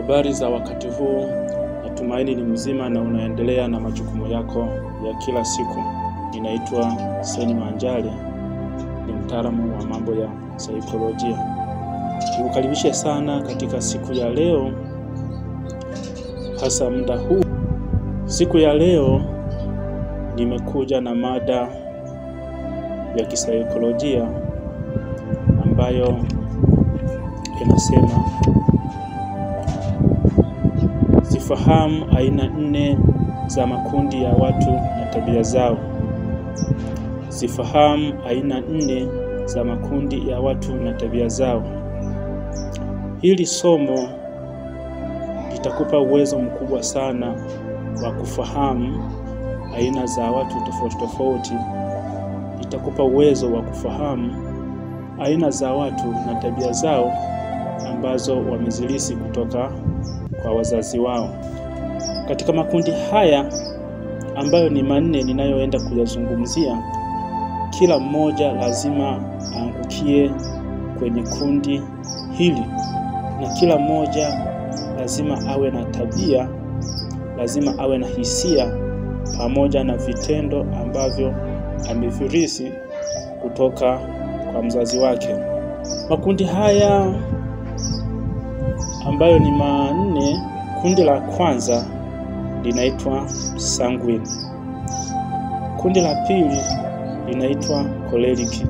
Habari za wakati huu, natumaini ni mzima na unaendelea na majukumu yako ya kila siku. Ninaitwa Seni Manjale, ni mtaalamu wa mambo ya saikolojia. Nikukaribishe sana katika siku ya leo, hasa muda huu. Siku ya leo nimekuja na mada ya kisaikolojia ambayo inasema zifahamu aina 4 za makundi ya watu na tabia zao. Zifahamu aina 4 za makundi ya watu na tabia zao. Hili somo litakupa uwezo mkubwa sana wa kufahamu aina za watu tofauti tofauti. Litakupa uwezo wa kufahamu aina za watu na tabia zao ambazo wamezilisi kutoka kwa wazazi wao. Katika makundi haya ambayo ni 4 ninayoenda kuyazungumzia, kila mmoja lazima aangukie kwenye kundi hili, na kila mmoja lazima awe na tabia, lazima awe na hisia pamoja na vitendo ambavyo amevirisi kutoka kwa mzazi wake. Makundi haya ambayo ni 4, kundi la kwanza linaitwa sanguine. Kundi la pili linaitwa choleric.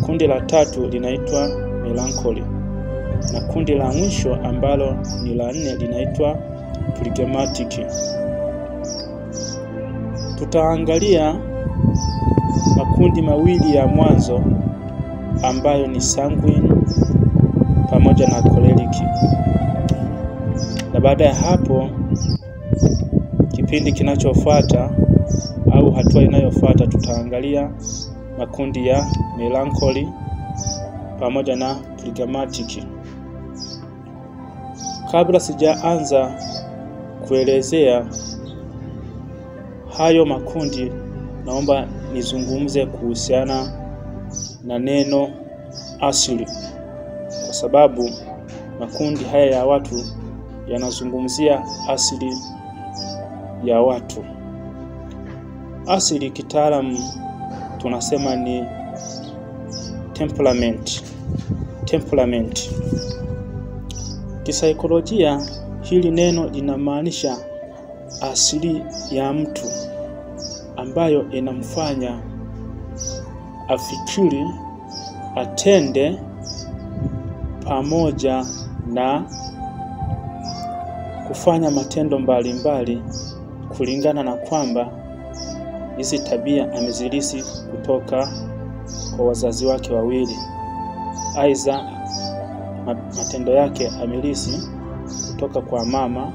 Kundi la tatu linaitwa melancholy. Na kundi la mwisho ambalo ni la 4 linaitwa phlegmatic. Tutaangalia makundi mawili ya mwanzo ambayo ni sanguine pamoja na choleric. Na baada ya hapo, kipindi kinachofuata au hatua inayofuata, tutaangalia makundi ya melancholy pamoja na phlegmatic. Kabla sijaanza kuelezea hayo makundi, naomba nizungumze kuhusiana na neno asili, kwa sababu makundi haya ya watu yanazungumzia asili ya watu. Asili kitaalamu tunasema ni temperament. Kisaikolojia hili neno linamaanisha asili ya mtu ambayo inamfanya afikiri, atende pamoja na kufanya matendo mbalimbali kulingana na kwamba hizi tabia amezilisi kutoka kwa wazazi wake wawili. Aidha matendo yake amelisi kutoka kwa mama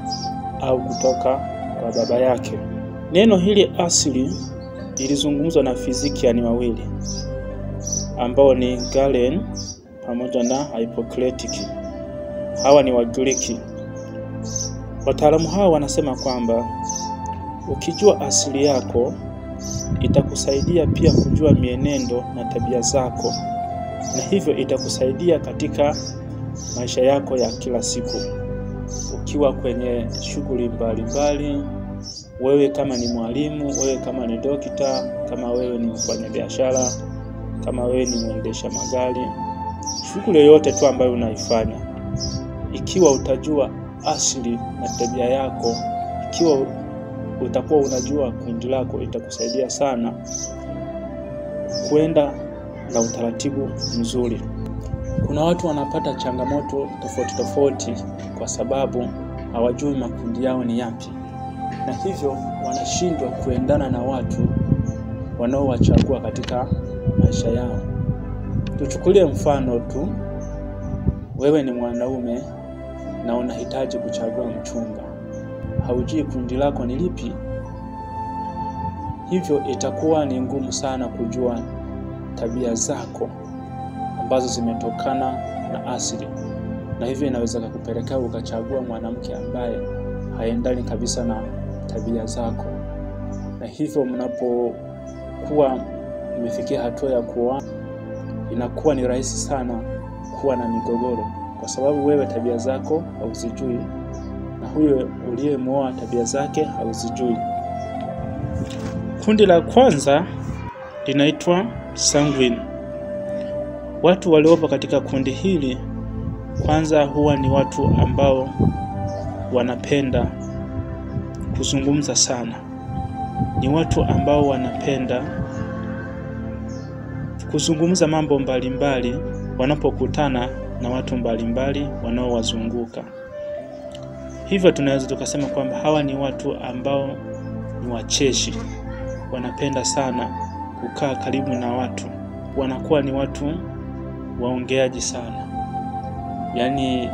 au kutoka kwa baba yake. Neno hili asili lilizungumzwa na fizikiani wawili ambao ni Galen pamoja na Hippocrates. Hawa ni Wagiriki. Wataalamu hawa wanasema kwamba ukijua asili yako itakusaidia pia kujua mienendo na tabia zako, na hivyo itakusaidia katika maisha yako ya kila siku. Ukiwa kwenye shughuli mbalimbali, wewe kama ni mwalimu, wewe kama ni dokita, kama wewe ni mfanyabiashara, kama wewe ni mwendesha magari, shughuli yoyote tu ambayo unaifanya, ikiwa utajua asili na tabia yako, ikiwa utakuwa unajua kundi lako, itakusaidia sana kwenda na utaratibu mzuri. Kuna watu wanapata changamoto tofauti tofauti kwa sababu hawajui makundi yao ni yapi, na hivyo wanashindwa kuendana na watu wanaowachagua katika maisha yao. Tuchukulie mfano tu, wewe ni mwanaume na unahitaji kuchagua mchumba. Haujui kundi lako ni lipi, hivyo itakuwa ni ngumu sana kujua tabia zako ambazo zimetokana na asili, na hivyo inaweza kukupelekea ukachagua mwanamke ambaye haendani kabisa na tabia zako. Na hivyo mnapokuwa mmefikia hatua ya kuoa, inakuwa ni rahisi sana kuwa na migogoro, kwa sababu wewe tabia zako hauzijui na huyo uliyemwoa tabia zake hauzijui. Kundi la kwanza linaitwa sanguine. Watu waliopo katika kundi hili kwanza huwa ni watu ambao wanapenda kuzungumza sana. Ni watu ambao wanapenda kuzungumza mambo mbalimbali wanapokutana na watu mbalimbali wanaowazunguka. Hivyo tunaweza tukasema kwamba hawa ni watu ambao ni wacheshi. Wanapenda sana kukaa karibu na watu. Wanakuwa ni watu waongeaji sana. Yaani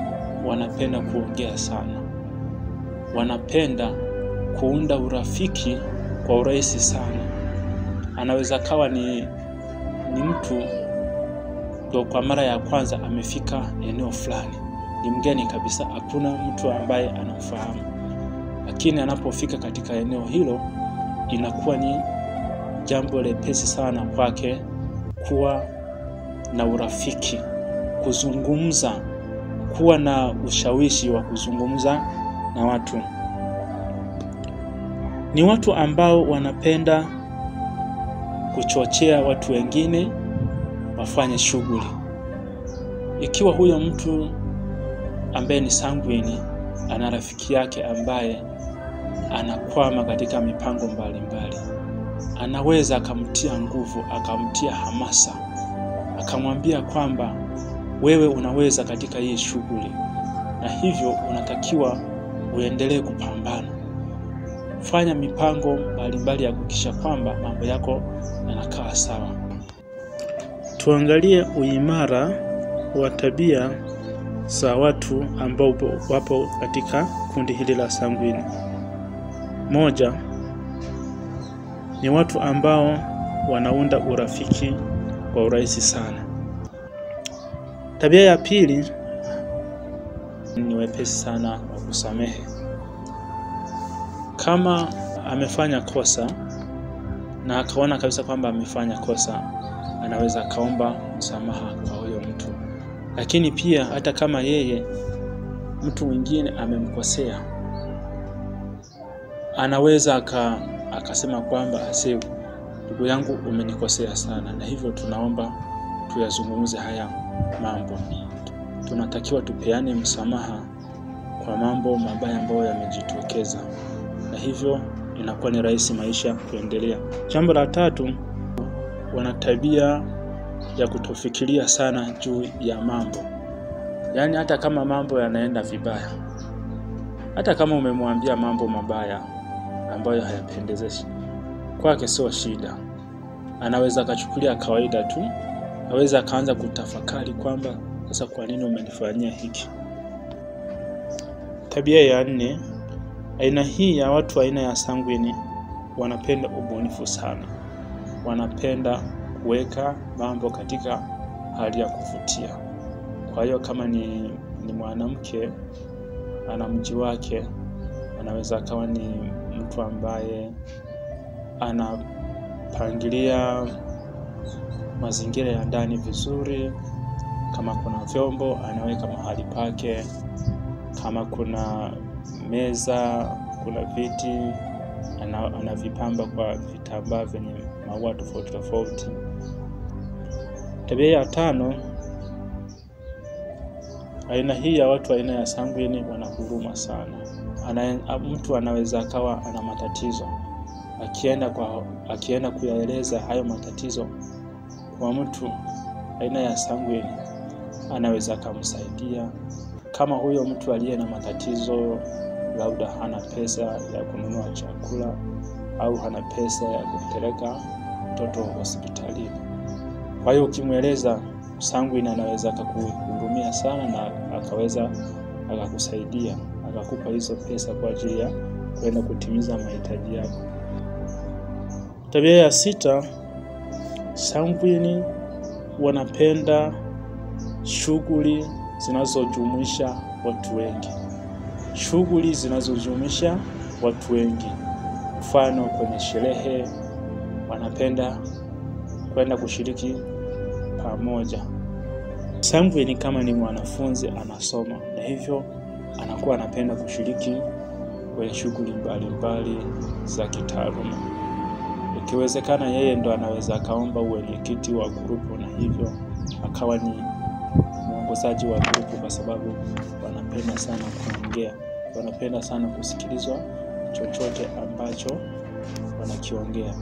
wanapenda kuongea sana. Wanapenda kuunda urafiki kwa urahisi sana. Anaweza kawa ni mtu ndio kwa mara ya kwanza amefika eneo fulani. Ni mgeni kabisa, hakuna mtu ambaye anamfahamu. Lakini anapofika katika eneo hilo inakuwa ni jambo lepesi sana kwake kuwa na urafiki, kuzungumza, kuwa na ushawishi wa kuzungumza na watu. Ni watu ambao wanapenda kuchochea watu wengine wafanye shughuli. Ikiwa huyo mtu ambaye ni sanguine ana rafiki yake ambaye anakwama katika mipango mbalimbali, anaweza akamtia nguvu, akamtia hamasa, akamwambia kwamba wewe unaweza katika hii shughuli, na hivyo unatakiwa uendelee kupambana. Fanya mipango mbalimbali ya kuhakikisha kwamba mambo yako yanakaa sawa. Tuangalie uimara wa tabia za watu ambao wapo katika kundi hili la sanguine. Moja, ni watu ambao wanaunda urafiki kwa urahisi sana. Tabia ya pili ni wepesi sana wa kusamehe. Kama amefanya kosa na akaona kabisa kwamba amefanya kosa, anaweza kaomba msamaha kwa huyo mtu. Lakini pia hata kama yeye mtu mwingine amemkosea, anaweza akasema kwamba ndugu yangu umenikosea sana, na hivyo tunaomba tuyazungumze haya mambo. Tunatakiwa tupeane msamaha kwa mambo mabaya ambayo yamejitokeza, na hivyo inakuwa ni rahisi maisha kuendelea. Jambo la tatu, wana tabia ya kutofikiria sana juu ya mambo. Yaani hata kama mambo yanaenda vibaya, hata kama umemwambia mambo mabaya ambayo hayapendezeshi, kwake sio shida. Anaweza akachukulia kawaida tu. Anaweza akaanza kutafakari kwamba sasa kwa nini umenifanyia hiki. Tabia ya 4, aina hii ya watu aina ya sanguine wanapenda ubunifu sana. Wanapenda kuweka mambo katika hali ya kuvutia. Kwa hiyo kama ni mwanamke ana mji wake, anaweza kawa ni mtu ambaye anapangilia mazingira ya ndani vizuri. Kama kuna vyombo anaweka mahali pake, kama kuna meza, kuna viti, anavipamba kwa vitambaa vyenye maua tofauti tofauti. Tabia ya 5, aina hii ya watu aina ya sanguine wana huruma sana. Mtu anaweza akawa ana matatizo, akienda kuyaeleza hayo matatizo kwa mtu aina ya sanguine, anaweza kumsaidia. Kama huyo mtu aliye na matatizo, labda hana pesa ya kununua chakula au hana pesa ya kupeleka mtoto hospitalini, kwa hiyo ukimweleza, sanguine anaweza kukuhurumia sana na akaweza akakusaidia, akakupa hizo pesa kwa ajili ya kwenda kutimiza mahitaji yako. Tabia ya 6, sanguine wanapenda shughuli zinazojumuisha watu wengi. Shughuli zinazojumuisha watu wengi. Mfano kwenye sherehe, wanapenda kwenda kushiriki pamoja. Sanguine kama ni mwanafunzi anasoma, na hivyo anakuwa anapenda kushiriki kwenye shughuli mbalimbali za kitaaluma. Ikiwezekana yeye ndo anaweza akaomba uwenyekiti wa grupu, na hivyo akawa ni mwongozaji wa grupu, kwa sababu wanapenda sana kuongea, wanapenda sana kusikilizwa chochote ambacho wanakiongea.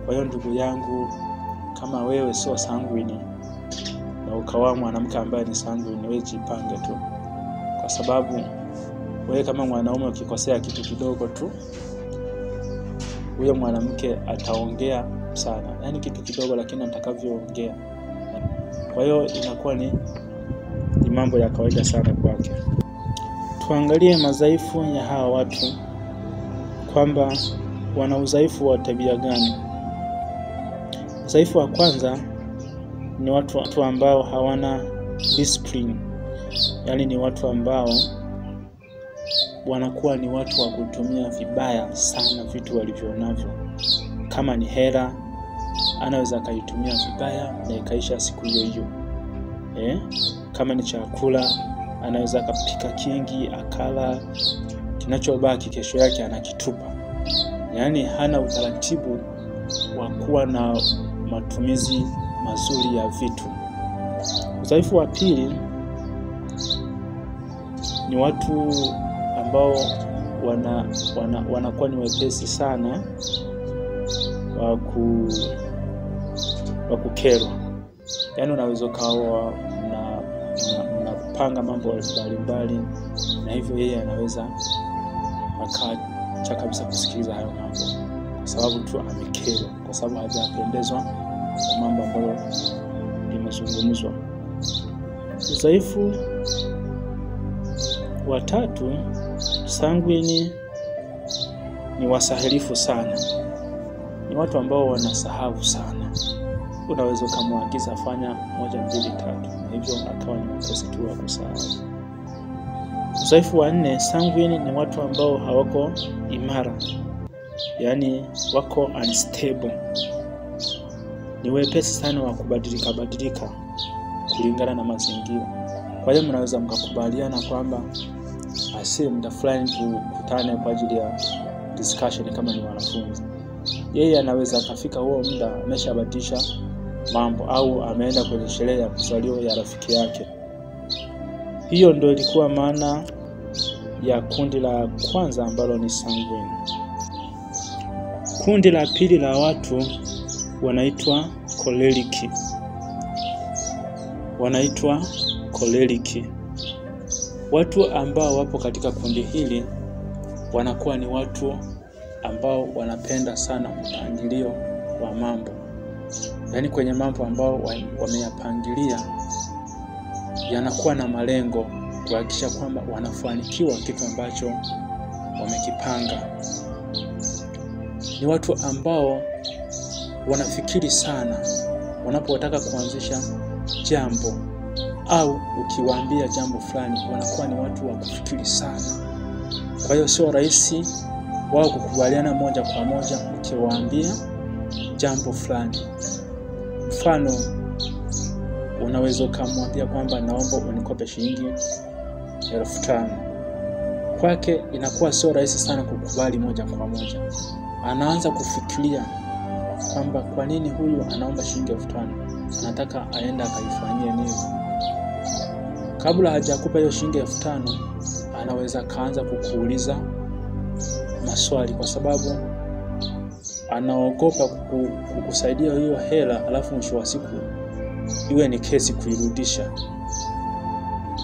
Kwa hiyo ndugu yangu, kama wewe sio sanguine na ukawa mwanamke ambaye ni sanguine, wewe jipange tu, kwa sababu wewe kama mwanaume ukikosea kitu kidogo tu, huyo mwanamke ataongea sana, yani kitu kidogo lakini atakavyoongea. Kwa hiyo inakuwa ni mambo ya kawaida sana kwake. Tuangalie madhaifu ya hawa watu, kwamba wana udhaifu wa tabia gani. Udhaifu wa kwanza ni watu ambao hawana discipline, yani ni watu ambao wanakuwa ni watu wa kutumia vibaya sana vitu walivyonavyo. Kama ni hela, anaweza akaitumia vibaya na ikaisha siku hiyo hiyo. Kama ni chakula, anaweza akapika kingi akala, kinachobaki kesho yake anakitupa. Yani hana utaratibu wa kuwa na matumizi mazuri ya vitu. Udhaifu wa pili ni watu ambao wanakuwa ni wepesi sana wa kukerwa. Yani unaweza kawa unapanga mambo mbalimbali, na hivyo yeye anaweza akaacha kabisa kusikiliza hayo mambo, kwa sababu tu amekerwa, kwa sababu hajapendezwa na mambo ambayo limezungumzwa. Udhaifu wa tatu, sanguine ni wasahilifu sana. Ni watu ambao wanasahau sana. Unaweza kumwagiza fanya 1 2 3, na hivyo akawa ni mwepesi tu wa kusahau. Udhaifu wa 4, sanguine ni watu ambao hawako imara, yani wako unstable. Ni wepesi sana wa kubadilika kulingana na mazingira. Kwa hiyo mnaweza mkakubaliana kwamba muda fulani tukutane kwa ajili ya discussion kama ni wanafunzi. Yeye anaweza akafika huo muda ameshabadilisha mambo, au ameenda kwenye sherehe ya kuzaliwa ya rafiki yake. Hiyo ndio ilikuwa maana ya kundi la kwanza ambalo ni sanguine. Kundi la pili la watu wanaitwa choleric. Watu ambao wapo katika kundi hili wanakuwa ni watu ambao wanapenda sana mpangilio wa mambo. Yani kwenye mambo ambao wameyapangilia yanakuwa na malengo kuhakikisha kwamba wanafanikiwa kitu ambacho wamekipanga. Ni watu ambao wanafikiri sana wanapotaka kuanzisha jambo, au ukiwaambia jambo fulani, wanakuwa ni watu wa kufikiri sana. Kwa hiyo sio rahisi wao kukubaliana moja kwa moja ukiwaambia jambo fulani. Mfano, unaweza kumwambia kwamba naomba unikope shilingi 1500. Kwake inakuwa sio rahisi sana kukubali moja kwa moja. Anaanza kufikiria kwamba kwa nini huyu anaomba shilingi 1500, anataka aenda akaifanyie nini. Kabla hajakupa hiyo shilingi 1500, anaweza kaanza kukuuliza maswali, kwa sababu anaogopa kukusaidia hiyo hela, alafu mwisho wa siku iwe ni kesi kuirudisha.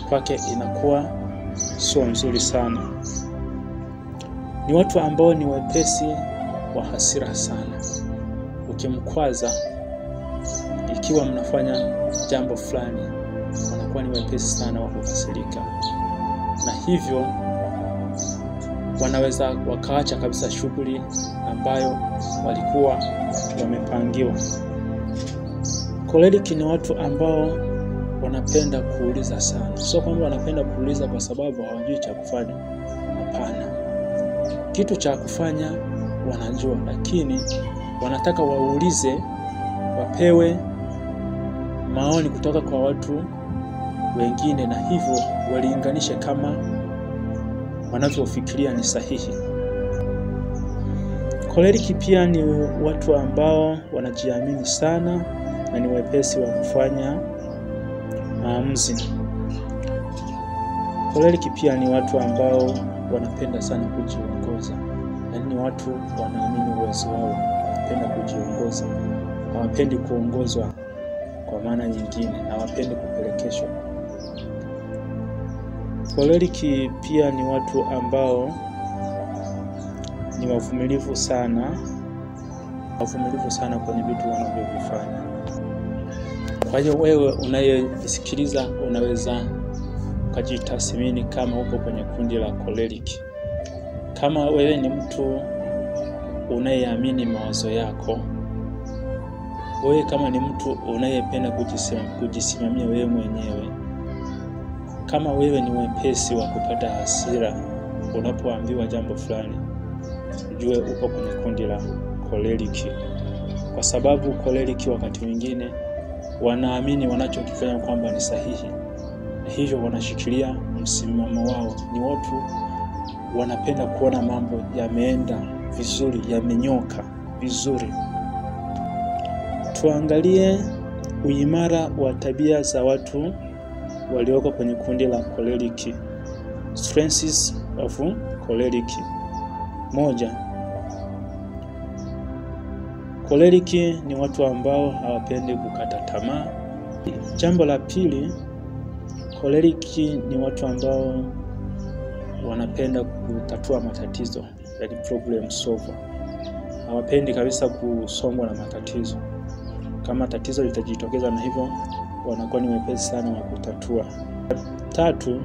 Kwake inakuwa sio nzuri sana. Ni watu ambao ni wepesi wa hasira sana. Ukimkwaza, ikiwa mnafanya jambo fulani, wanakuwa ni wepesi sana wa kukasirika, na hivyo wanaweza wakaacha kabisa shughuli ambayo walikuwa wamepangiwa. Choleric ni watu ambao wanapenda kuuliza sana. Sio kwamba wanapenda kuuliza kwa sababu hawajui cha kufanya. Hapana. Kitu cha kufanya wanajua, lakini wanataka waulize, wapewe maoni kutoka kwa watu wengine na hivyo waliinganisha kama wanavyofikiria ni sahihi. Koleriki pia ni watu ambao wanajiamini sana na ni wepesi wa kufanya maamuzi. Koleriki pia ni watu ambao wanapenda sana kujiongoza. Yaani ni watu wanaamini uwezo wao, wanapenda kujiongoza. Hawapendi kuongozwa kwa maana nyingine, hawapendi kupelekeshwa. Koleriki pia ni watu ambao ni wavumilivu sana kwenye vitu wanavyofanya. Kwa hiyo wewe unayesikiliza unaweza ukajitathmini kama uko kwenye kundi la koleriki. Kama wewe ni mtu unayeamini mawazo yako, wewe kama ni mtu unayependa kujisimamia wewe mwenyewe, kama wewe ni mwepesi wa kupata hasira unapoambiwa jambo fulani, ujue uko kwenye kundi la koleriki. Kwa sababu koleriki wakati mwingine wanaamini wanachokifanya kwamba ni sahihi, na hivyo wanashikilia msimamo wao. Ni watu wanapenda kuona mambo yameenda vizuri, yamenyoka vizuri. Tuangalie uimara wa tabia za watu walioko kwenye kundi la koleriki. Strengths of koleriki. 1. Koleriki ni watu ambao hawapendi kukata tamaa. Jambo la pili, koleriki ni watu ambao wanapenda kutatua matatizo, yani problem solver. Hawapendi kabisa kusongwa na matatizo. Kama tatizo litajitokeza, na hivyo wanakuwa ni wepesi sana wa kutatua. 3,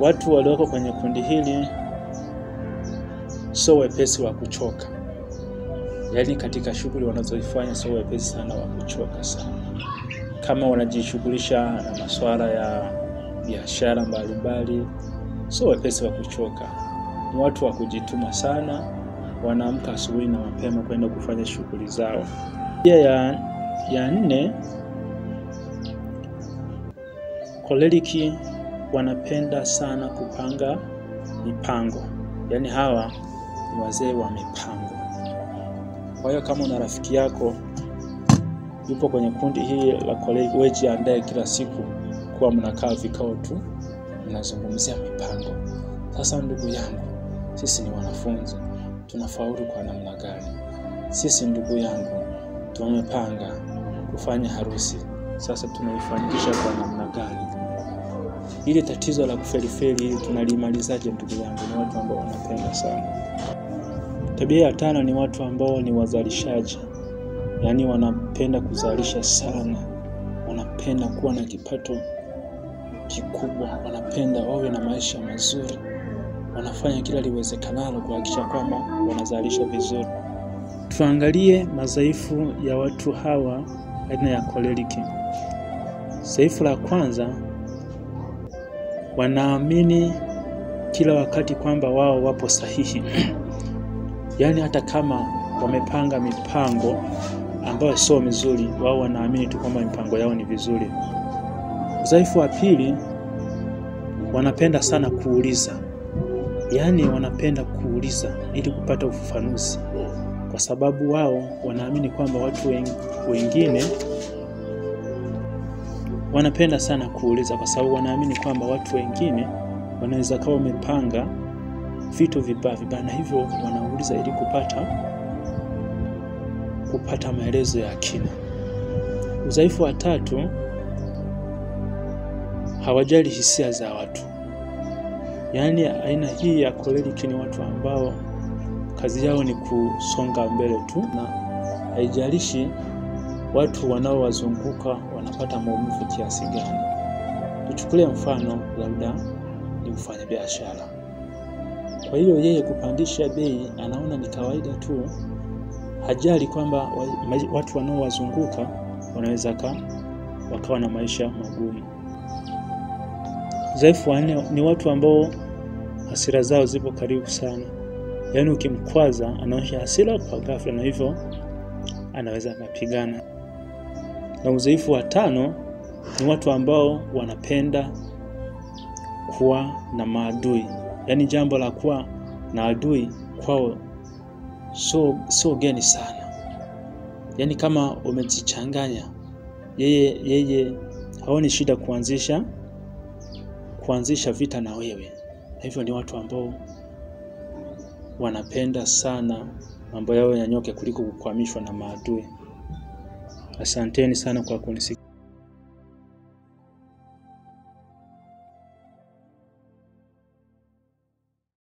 watu walioko kwenye kundi hili sio wepesi wa kuchoka. Yaani katika shughuli wanazoifanya sio wepesi sana wa kuchoka sana. Kama wanajishughulisha na masuala ya biashara mbalimbali, sio wepesi wa kuchoka. Ni watu wa kujituma sana, wanaamka asubuhi na mapema kwenda kufanya shughuli zao. Pia ya 4, koleriki wanapenda sana kupanga mipango. Yaani hawa ni wazee wa mipango. Kwa hiyo kama una rafiki yako yupo kwenye kundi hili la koleriki, wewe jiandae kila siku kuwa mnakaa vikao tu mnazungumzia mipango. Sasa ndugu yangu, sisi ni wanafunzi, tunafaulu kwa namna gani? Sisi ndugu yangu tumepanga kufanya harusi, sasa tunaifanikisha kwa namna gani? Ile tatizo la kuferiferi hili tunalimalizaje ndugu yangu? Ni watu ambao wanapenda sana. Tabia ya 5 ni watu ambao ni wazalishaji. Yaani wanapenda kuzalisha sana. Wanapenda kuwa na kipato kikubwa, wanapenda wawe na maisha mazuri. Wanafanya kila liwezekanalo kuhakikisha kwamba wanazalisha vizuri. Tuangalie madhaifu ya watu hawa aina ya koleriki. Dhaifu la kwanza, wanaamini kila wakati kwamba wao wapo sahihi. Yaani hata kama wamepanga mipango ambayo sio mizuri, wao wanaamini tu kwamba mipango yao ni vizuri. Udhaifu wa pili, wanapenda sana kuuliza. Yaani wanapenda kuuliza ili kupata ufafanuzi. Kwa sababu wao wanaamini kwamba watu wengine wanapenda sana kuuliza, kwa sababu wanaamini kwamba watu wengine wanaweza kuwa wamepanga vitu vibaya, na hivyo wanauliza ili kupata maelezo ya kina. Udhaifu wa 3, hawajali hisia za watu. Yaani aina hii ya koleriki ni watu ambao kazi yao ni kusonga mbele tu, na haijalishi watu wanaowazunguka wanapata maumivu kiasi gani. Tuchukulie mfano, labda ni mfanya biashara. Kwa hiyo yeye kupandisha bei anaona ni kawaida tu, hajali kwamba watu wanaowazunguka wanaweza wakawa na maisha magumu. Udhaifu wa 4 ni watu ambao hasira zao zipo karibu sana. Yaani ukimkwaza anaonyesha hasira kwa ghafla, na hivyo anaweza kupigana. Na udhaifu wa 5 Ni watu ambao wanapenda kuwa na maadui. Yaani jambo la kuwa na adui kwao so geni sana. Yaani kama umejichanganya, yeye haoni shida kuanzisha vita na wewe. Hivyo ni watu ambao wanapenda sana mambo yao yanyoke kuliko kukwamishwa na maadui. Asanteni sana kwa kunisikia.